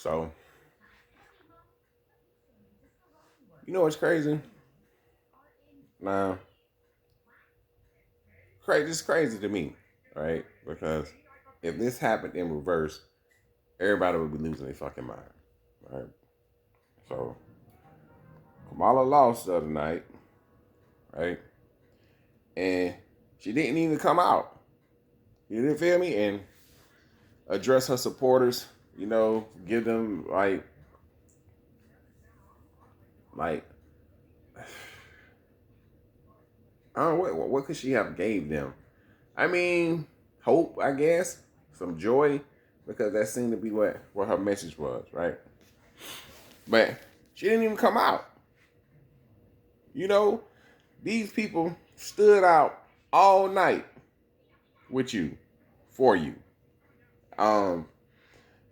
So, you know what's crazy? Now, crazy. It's crazy to me, right? Because if this happened in reverse, everybody would be losing their fucking mind, right? So, Kamala lost the other night, right? And she didn't even come out. You didn't feel me? And address her supporters. Give them like I don't know what could she have gave them. I mean, hope, I guess, some joy, because that seemed to be what her message was, right? But she didn't even come out. You know, these people stood out all night with you, for you. Um,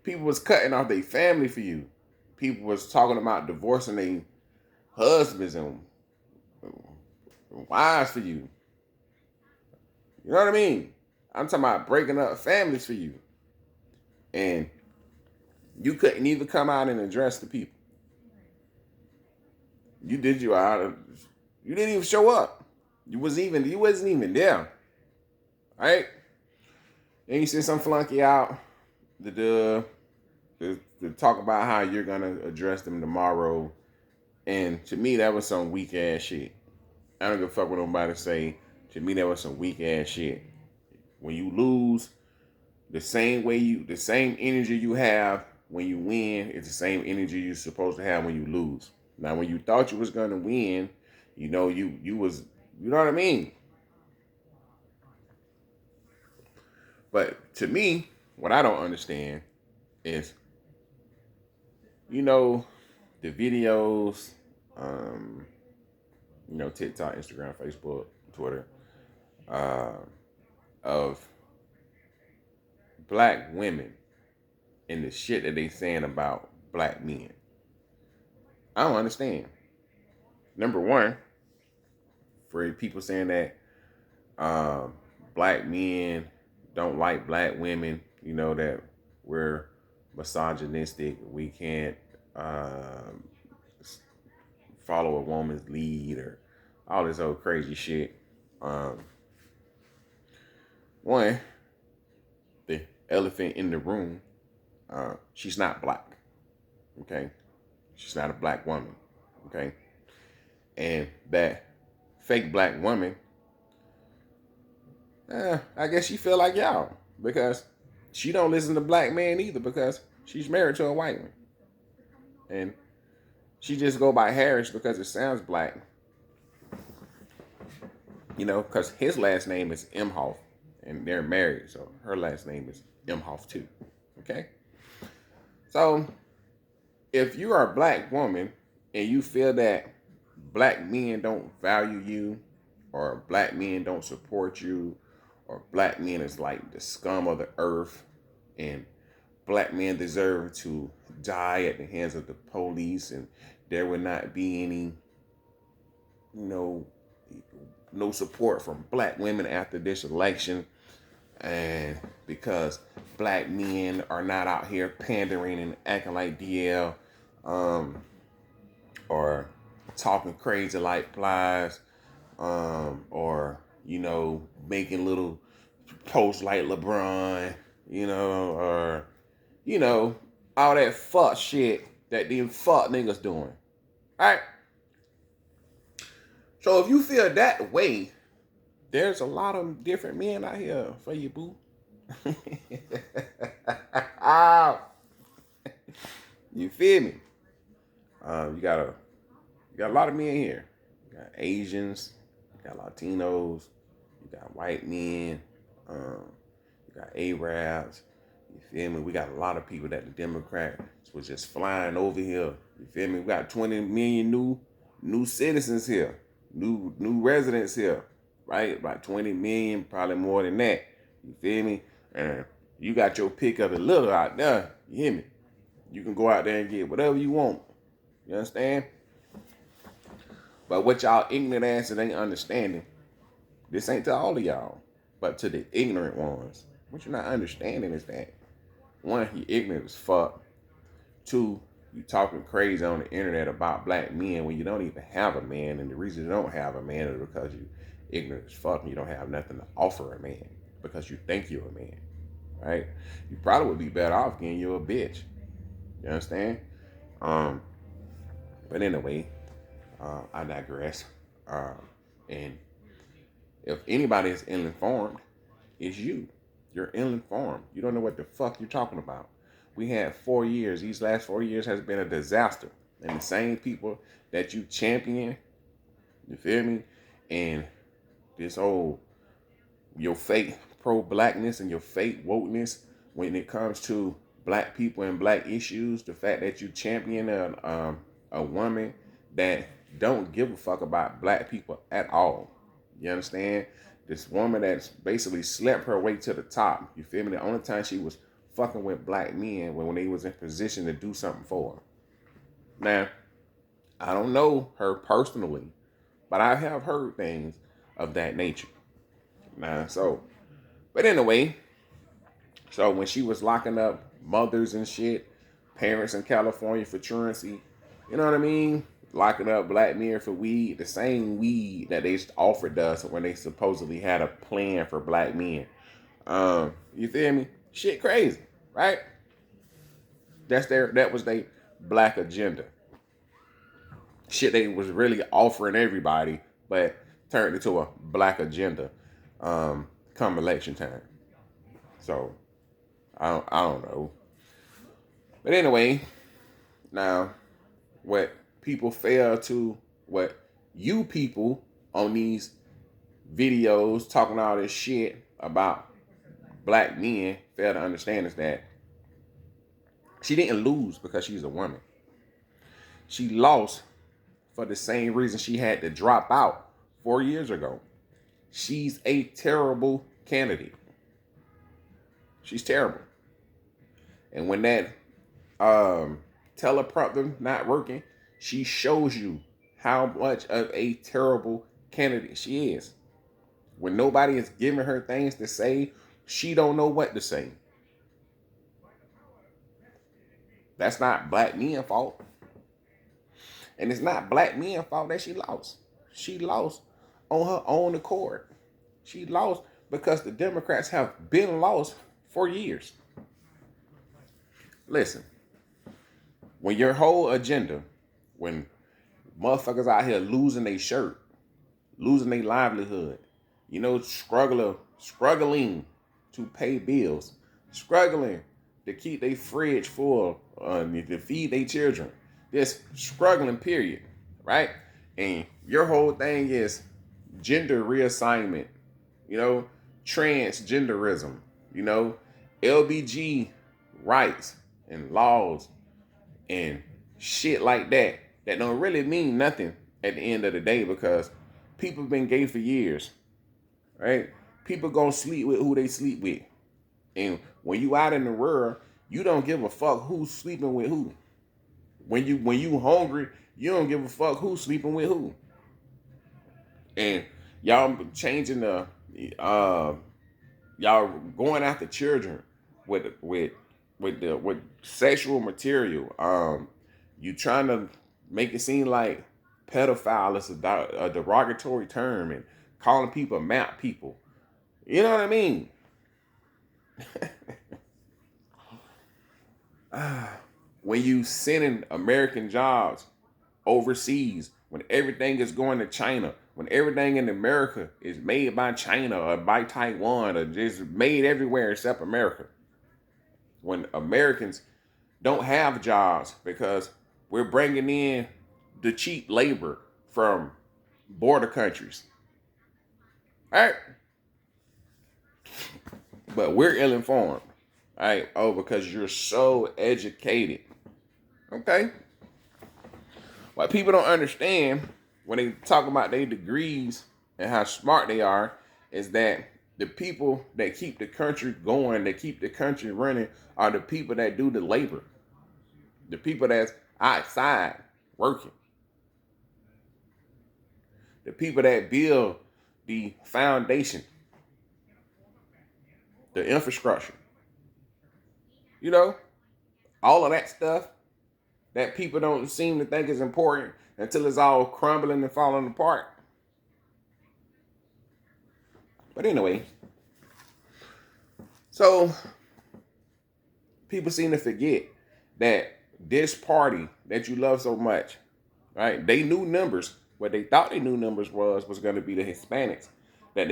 People was cutting off their family for you. People was talking about divorcing their husbands and wives for you. You know what I mean? I'm talking about breaking up families for you. And you couldn't even come out and address the people. You did you out. You didn't even show up. You wasn't even there. Right? And you sent some flunky out to talk about how you're gonna address them tomorrow. And to me, that was some weak ass shit. I don't give a fuck what nobody say. To me, that was some weak ass shit. When you lose, the same energy you have when you win is the same energy you're supposed to have when you lose. Now, when you thought you was gonna win, you was, you know what I mean. But to me, what I don't understand is, you know, the videos, um, TikTok, Instagram, Facebook, Twitter, uh, of black women and the shit that they saying about black men. I don't understand. Number one, for people saying that um, black men don't like black women, that we're misogynistic, we can't um, follow a woman's lead, or all this old crazy shit. Um, One, the elephant in the room, she's not black, okay? She's not a black woman, okay? And that fake black woman, I guess she feel like y'all, because she don't listen to black men either, because she's married to a white one. And she just go by Harris because it sounds black, because his last name is Imhoff, and they're married, so her last name is Imhoff too. Okay, so if you are a black woman and you feel that black men don't value you, or black men don't support you, or black men is like the scum of the earth, and black men deserve to die at the hands of the police, and there would not be any, you know, no support from black women after this election, and because black men are not out here pandering and acting like DL, um, or talking crazy like Plies, or making little posts like LeBron, or you know all that fuck shit that them fuck niggas doing. All right. So if you feel that way, there's a lot of different men out here for you, boo. You feel me? You got a lot of men here. You got Asians, you got Latinos, you got white men, um, you got Arabs. You feel me? We got a lot of people that the Democrats was just flying over here. You feel me? We got 20 million new citizens here, new residents here, right? About 20 million, probably more than that. You feel me? And you got your pick of the litter out there. You hear me? You can go out there and get whatever you want. You understand? But what y'all ignorant asses ain't understanding, this ain't to all of y'all, but to the ignorant ones. What you're not understanding is that, one, you ignorant as fuck. Two, you talking crazy on the internet about black men when you don't even have a man, and the reason you don't have a man is because you ignorant as fuck and you don't have nothing to offer a man because you think you're a man, right? You probably would be better off getting you a bitch. You understand? Um, but anyway, I digress. And if anybody is ill-informed, it's you. You're ill-informed. You don't know what the fuck you're talking about. We had 4 years. These last 4 years has been a disaster. And the same people that you champion, you feel me? And this whole, your fake pro-blackness and your fake wokeness when it comes to black people and black issues, the fact that you champion a woman that don't give a fuck about black people at all. You understand? This woman that's basically slept her way to the top. You feel me? The only time she was fucking with black men when they was in position to do something for her. Now, I don't know her personally, but I have heard things of that nature. Now, but anyway, so when she was locking up mothers and shit, parents in California for truancy, you know what I mean? Locking up black men for weed, the same weed that they offered us when they supposedly had a plan for black men. You feel me? Shit crazy, right? That was their black agenda. Shit they was really offering everybody, but turned into a black agenda come election time. So I don't know. But anyway, now what people fail to, what you people on these videos talking all this shit about black men fail to understand is that she didn't lose because she's a woman. She lost for the same reason she had to drop out 4 years ago. She's a terrible candidate. She's terrible. And when that teleprompter not working, she shows you how much of a terrible candidate she is. When nobody is giving her things to say, she don't know what to say. That's not black men's fault. And it's not black men's fault that she lost. She lost on her own accord. She lost because the Democrats have been lost for years. Listen, when your whole agenda, when motherfuckers out here losing their shirt, losing their livelihood, you know, struggling to pay bills, struggling to keep their fridge full, to feed their children, just struggling, period, right? And your whole thing is gender reassignment, you know, transgenderism, you know, LBG rights and laws and shit like that don't really mean nothing at the end of the day because people have been gay for years, right? People gonna sleep with who they sleep with. And when you out in the world, you don't give a fuck who's sleeping with who. When you hungry, you don't give a fuck who's sleeping with who. And y'all changing y'all going after children with sexual material. You trying to make it seem like pedophile is a derogatory term and calling people map people. You know what I mean? When you sending American jobs overseas, when everything is going to China, when everything in America is made by China or by Taiwan or just made everywhere except America. When Americans don't have jobs because we're bringing in the cheap labor from border countries. All right? But we're ill-informed. All right? Oh, because you're so educated. Okay? What people don't understand when they talk about their degrees and how smart they are is that the people that keep the country going, that keep the country running, are the people that do the labor. The people that's outside working. The people that build the foundation, the infrastructure. You know, all of that stuff that people don't seem to think is important until it's all crumbling and falling apart. But anyway, so people seem to forget that this party that you love so much, right? They knew numbers. What they thought they knew numbers was going to be the Hispanics that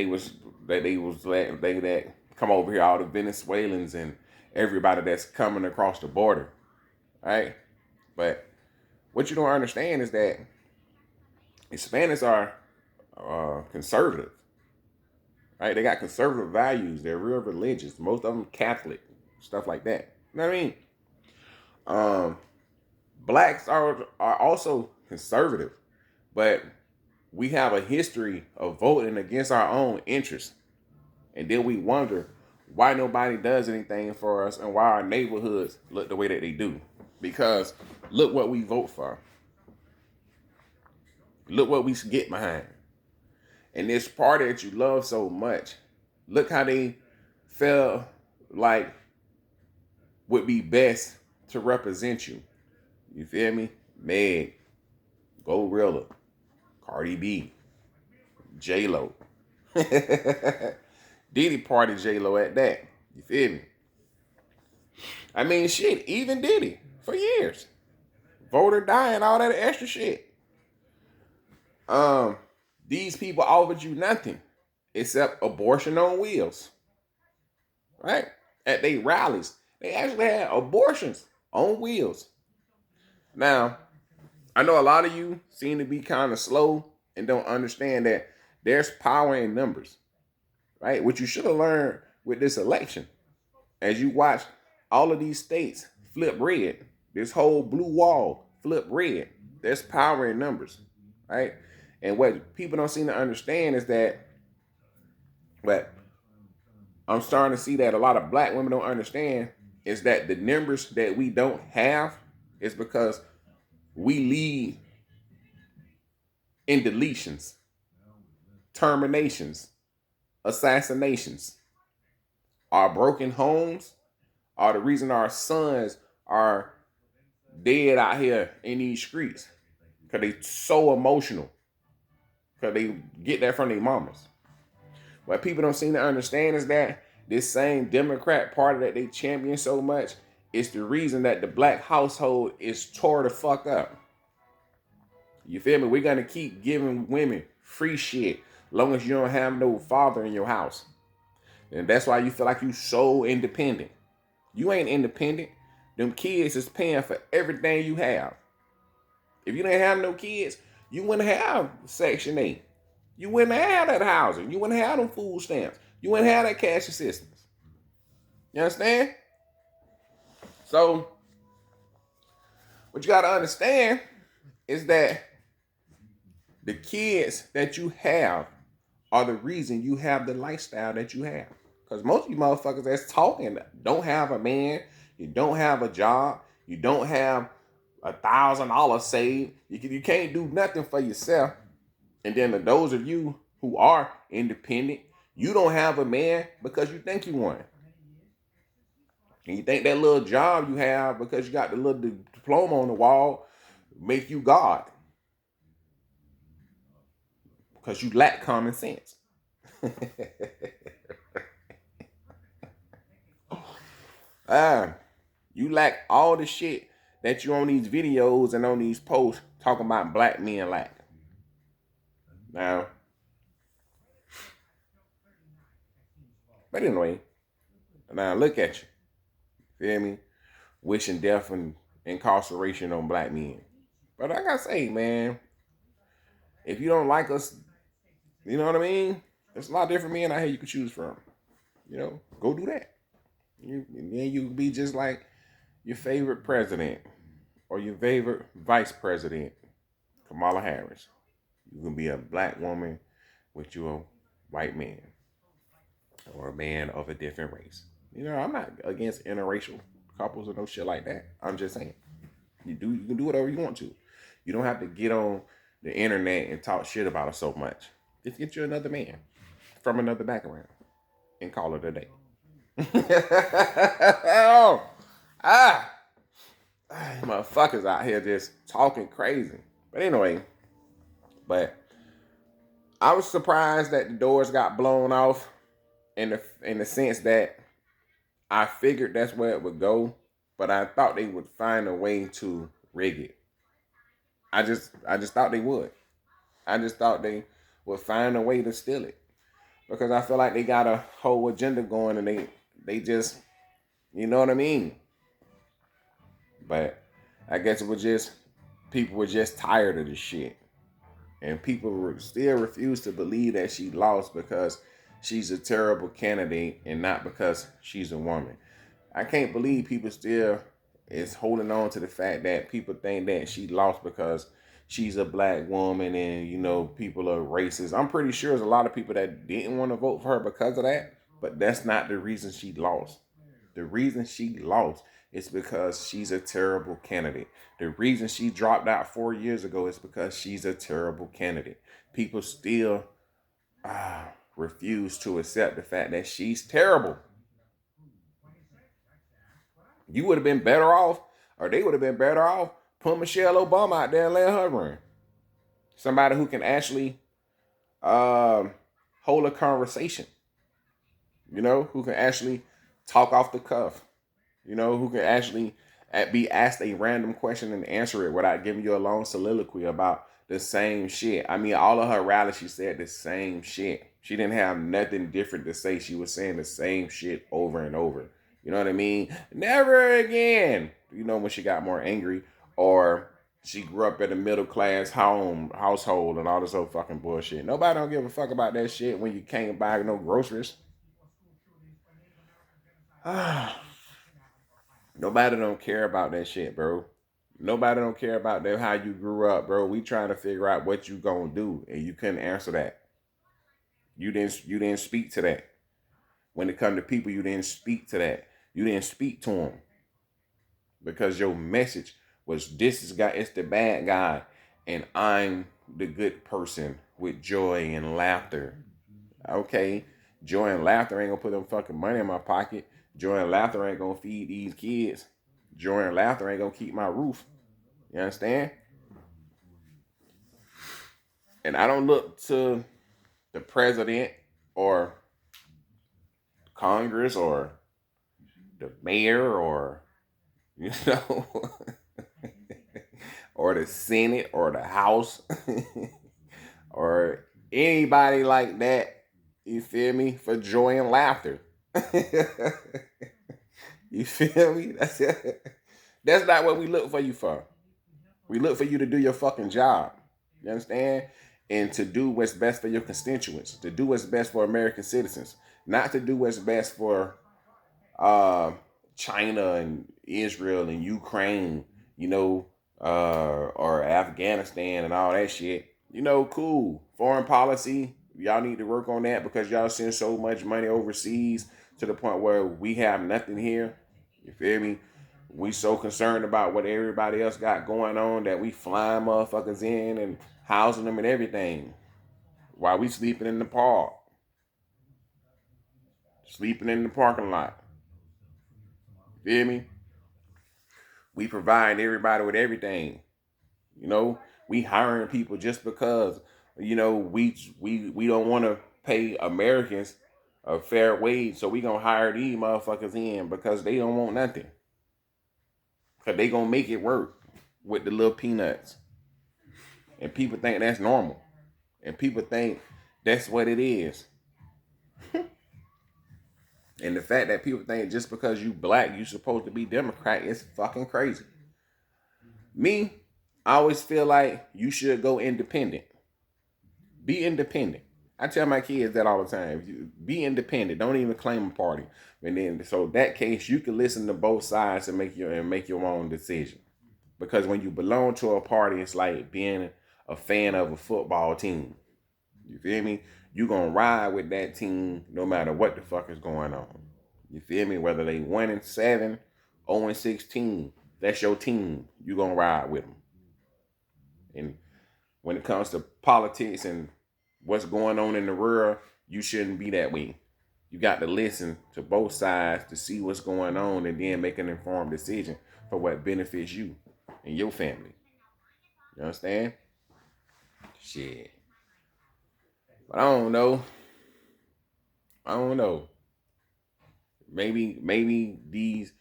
come over here, all the Venezuelans and everybody that's coming across the border, right? But what you don't understand is that Hispanics are conservative, right? They got conservative values. They're real religious. Most of them Catholic, stuff like that. You know what I mean? Blacks are also conservative, but we have a history of voting against our own interests. And then we wonder why nobody does anything for us and why our neighborhoods look the way that they do. Because look what we vote for. Look what we get behind. And this party that you love so much, look how they felt like would be best to represent you. You feel me? Meg, Glorilla, Cardi B, J-Lo. Diddy party J-Lo at that. You feel me? I mean, shit, even Diddy for years. Voter dying, all that extra shit. These people offered you nothing except abortion on wheels. Right? At their rallies, they actually had abortions on wheels. Now, I know a lot of you seem to be kind of slow and don't understand that there's power in numbers, right? What you should have learned with this election, as you watch all of these states flip red, this whole blue wall flip red, there's power in numbers, right? And what people don't seem to understand is that, what I'm starting to see that a lot of black women don't understand is that the numbers that we don't have is because we lead in deletions, terminations, assassinations. Our broken homes are the reason our sons are dead out here in these streets. Because they so emotional. Because they get that from their mamas. What people don't seem to understand is that this same Democrat party that they champion so much is the reason that the black household is tore the fuck up. You feel me? We're going to keep giving women free shit long as you don't have no father in your house. And that's why you feel like you so independent. You ain't independent. Them kids is paying for everything you have. If you didn't have no kids, you wouldn't have Section 8. You wouldn't have that housing. You wouldn't have them food stamps. You wouldn't have that cash assistance. You understand? So, what you got to understand is that the kids that you have are the reason you have the lifestyle that you have. Because most of you motherfuckers that's talking don't have a man, you don't have a job, you don't have $1,000 saved, you can't do nothing for yourself. And then those of you who are independent, you don't have a man because you think you want it. And you think that little job you have because you got the little diploma on the wall make you God. Because you lack common sense. You lack all the shit that you on these videos and on these posts talking about black men lack. Now, but anyway, now look at you. Feel me? Wishing death and incarceration on black men. But like I say, man, if you don't like us, you know what I mean? There's a lot of different men out here you can choose from. You know, go do that. And then you can be just like your favorite president or your favorite vice president, Kamala Harris. You can be a black woman with your white man or a man of a different race. You know, I'm not against interracial couples or no shit like that. I'm just saying, you can do whatever you want to. You don't have to get on the internet and talk shit about it so much. Just get you another man from another background and call it a day. motherfuckers out here just talking crazy. But anyway, but I was surprised that the doors got blown off in the sense that I figured that's where it would go, but I thought they would find a way to rig it. I just thought they would. I just thought they would find a way to steal it because I feel like they got a whole agenda going and they just, you know what I mean. But I guess it was just people were just tired of the shit, and people still refuse to believe that she lost because she's a terrible candidate and not because she's a woman. I can't believe people still is holding on to the fact that people think that she lost because she's a black woman and people are racist. I'm pretty sure there's a lot of people that didn't want to vote for her because of that, but that's not the reason she lost. The reason she lost is because she's a terrible candidate. The reason she dropped out 4 years ago is because she's a terrible candidate. People still refuse to accept the fact that she's terrible. You would have been better off, or they would have been better off, put Michelle Obama out there and let her run. Somebody who can actually hold a conversation, who can actually talk off the cuff, who can actually be asked a random question and answer it without giving you a long soliloquy about the same shit. I mean, all of her rallies, she said the same shit. She didn't have nothing different to say. She was saying the same shit over and over. You know what I mean? Never again. When she got more angry, or she grew up in a middle class household and all this old fucking bullshit. Nobody don't give a fuck about that shit when you can't buy no groceries. Nobody don't care about that shit, bro. Nobody don't care about that, how you grew up, bro. We trying to figure out what you gonna do, and you couldn't answer that. You didn't speak to that. When it come to people, you didn't speak to that. You didn't speak to them because your message was, this is guy, it's the bad guy, and I'm the good person with joy and laughter. Okay, joy and laughter ain't gonna put them fucking money in my pocket. Joy and laughter ain't gonna feed these kids. Joy and laughter ain't gonna keep my roof. You understand? And I don't look to the president or Congress or the mayor or or the Senate or the House or anybody like that, you feel me, for joy and laughter. You feel me? That's not what we look for you for. We look for you to do your fucking job. You understand? And to do what's best for your constituents, to do what's best for American citizens, not to do what's best for China and Israel and Ukraine, or Afghanistan and all that shit. Cool. Foreign policy, y'all need to work on that because y'all send so much money overseas to the point where we have nothing here. You feel me? We so concerned about what everybody else got going on that we flying motherfuckers in and housing them and everything while we sleeping in the park. Sleeping in the parking lot. You feel me? We provide everybody with everything. We hiring people just because, we don't want to pay Americans a fair wage, so we gonna hire these motherfuckers in because they don't want nothing. Because they gonna make it work with the little peanuts. And people think that's normal. And people think that's what it is. And the fact that people think just because you black, you supposed to be Democrat is fucking crazy. Me, I always feel like you should go independent. Be independent. I tell my kids that all the time. Be independent. Don't even claim a party. And then, so in that case, you can listen to both sides and make your own decision. Because when you belong to a party, it's like being a fan of a football team. You feel me? You gonna ride with that team no matter what the fuck is going on. You feel me? Whether they 1-7, 0-16, that's your team. You gonna ride with them. And when it comes to politics and what's going on in the world, you shouldn't be that way. You got to listen to both sides to see what's going on and then make an informed decision for what benefits you. in your family. You understand? Shit. But I don't know. I don't know. Maybe these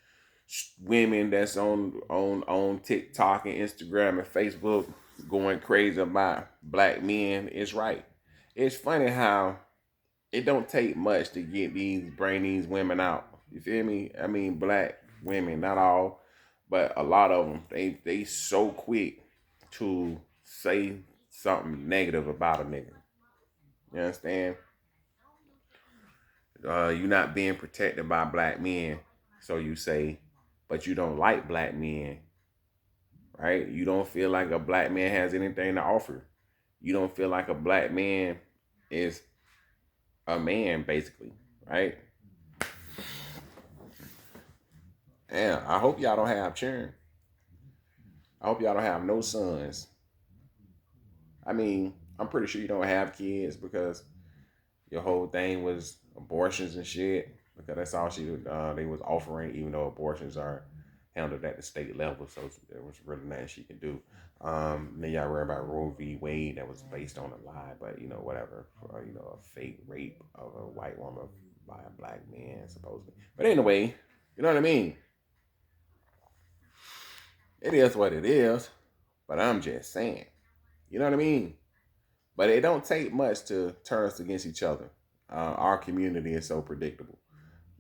women that's on TikTok and Instagram and Facebook going crazy about black men is right. It's funny how it don't take much to bring these women out. You feel me? I mean, black women, not all, but a lot of them. They so quick to say something negative about a nigga. You understand? You're not being protected by black men, so you say, but you don't like black men, right? You don't feel like a black man has anything to offer. You don't feel like a black man is a man, basically, right? And I hope y'all don't have children. I hope y'all don't have no sons. I mean, I'm pretty sure you don't have kids because your whole thing was abortions and shit. Because that's all they was offering, even though abortions are handled at the state level, so there was really nothing she could do. Then y'all worry about Roe v. Wade that was based on a lie, but whatever, a fake rape of a white woman by a black man supposedly. But anyway, you know what I mean. It is what it is, but I'm just saying, you know what I mean. But it don't take much to turn us against each other. Our community is so predictable.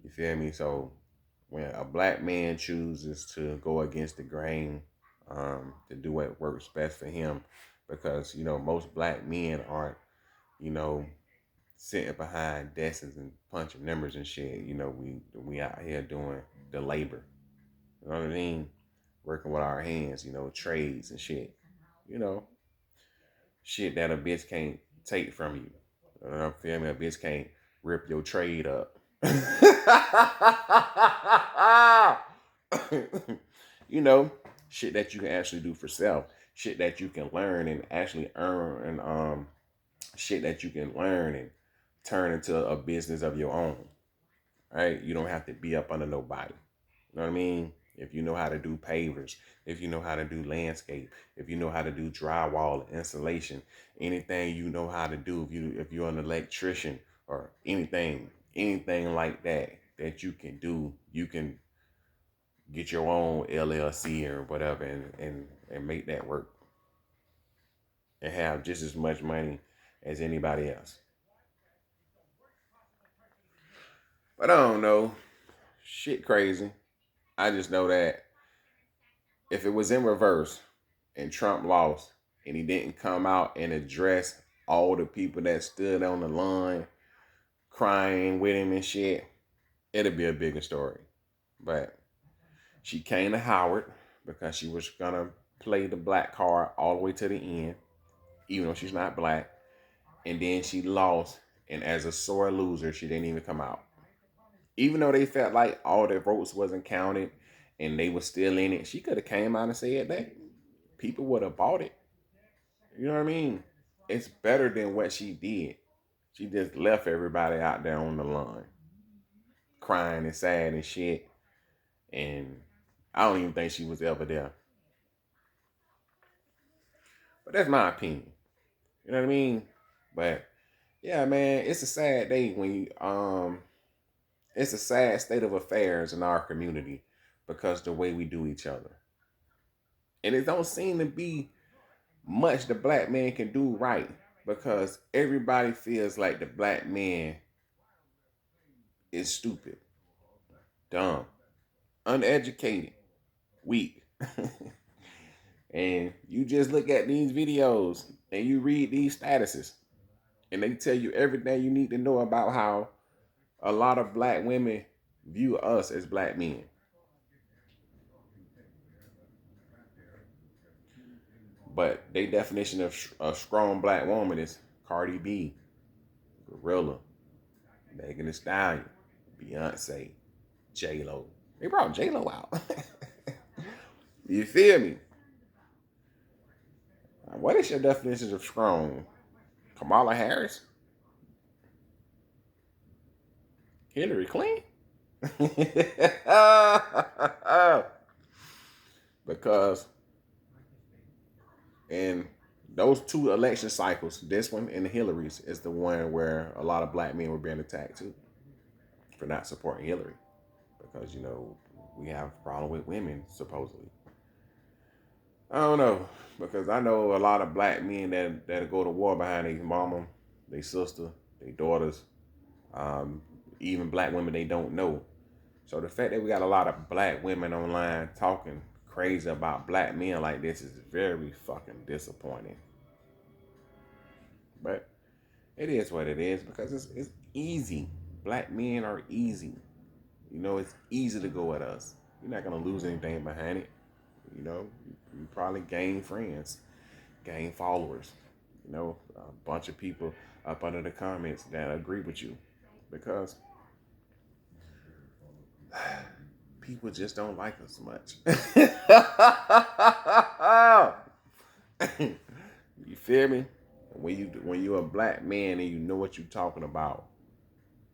You feel me? So when a black man chooses to go against the grain, to do what works best for him, because most black men aren't, you know, sitting behind desks and punching numbers and shit. We out here doing the labor. You know what I mean? Working with our hands, trades and shit. You know, shit that a bitch can't take from you. You know, feel me? A bitch can't rip your trade up. you know, shit that you can actually do for self, shit that you can learn and actually earn, and shit that you can learn and turn into a business of your own. Right? You don't have to be up under nobody. You know what I mean? If you know how to do pavers, if you know how to do landscape, if you know how to do drywall, insulation, anything you know how to do, if you're an electrician or anything like that you can do, you can get your own LLC or whatever, and make that work and have just as much money as anybody else. But I don't know. Shit crazy. I just know that if it was in reverse and Trump lost and he didn't come out and address all the people that stood on the line crying with him and shit, it'd be a bigger story. But she came to Howard because she was gonna play the black card all the way to the end, even though she's not black. And then she lost, and as a sore loser, she didn't even come out. Even though they felt like all their votes wasn't counted and they were still in it, she could have came out and said that. People would have bought it. You know what I mean? It's better than what she did. She just left everybody out there on the lawn, crying and sad and shit. And I don't even think she was ever there. But that's my opinion. You know what I mean? But yeah, man, it's a sad day when it's a sad state of affairs in our community because the way we do each other. And it don't seem to be much the black man can do right because everybody feels like the black man is stupid, dumb, uneducated, weak. And you just look at these videos and you read these statuses and they tell you everything you need to know about how a lot of black women view us as black men. But their definition of a strong black woman is Cardi B, Gorilla, Megan Thee Stallion, Beyonce, J Lo. They brought J Lo out. You feel me? What is your definition of strong? Kamala Harris, Hillary Clinton. Because And those two election cycles, this one and the Hillary's, is the one where a lot of black men were being attacked too for not supporting Hillary. Because, we have a problem with women, supposedly. I don't know. Because I know a lot of black men that go to war behind their mama, their sister, their daughters, um, even black women they don't know. So the fact that we got a lot of black women online talking crazy about black men like this is very fucking disappointing. But it is what it is because it's easy. Black men are easy. It's easy to go at us. You're not gonna lose anything behind it. You probably gain friends, gain followers. A bunch of people up under the comments that agree with you because people just don't like us much. You feel me? When you're a black man and you know what you're talking about,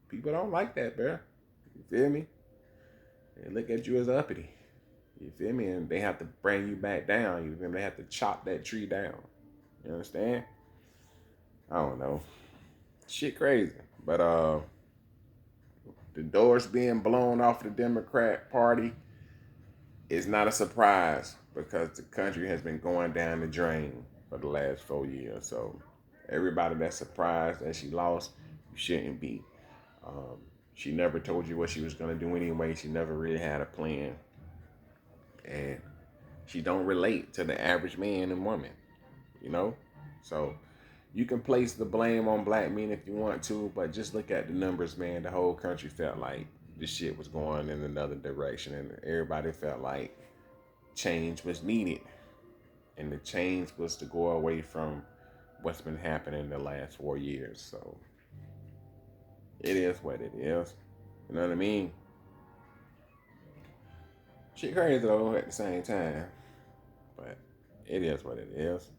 people don't like that, bro. You feel me? They look at you as uppity. You feel me? And they have to bring you back down. You feel me? They have to chop that tree down. You understand? I don't know. Shit crazy. But the doors being blown off the Democrat Party is not a surprise because the country has been going down the drain for the last 4 years. So everybody that's surprised that she lost, you shouldn't be. She never told you what she was going to do anyway. She never really had a plan. And she don't relate to the average man and woman, So you can place the blame on black men if you want to, but just look at the numbers, man. The whole country felt like this shit was going in another direction, and everybody felt like change was needed. And the change was to go away from what's been happening the last 4 years. So it is what it is. You know what I mean? Shit crazy though at the same time. But it is what it is.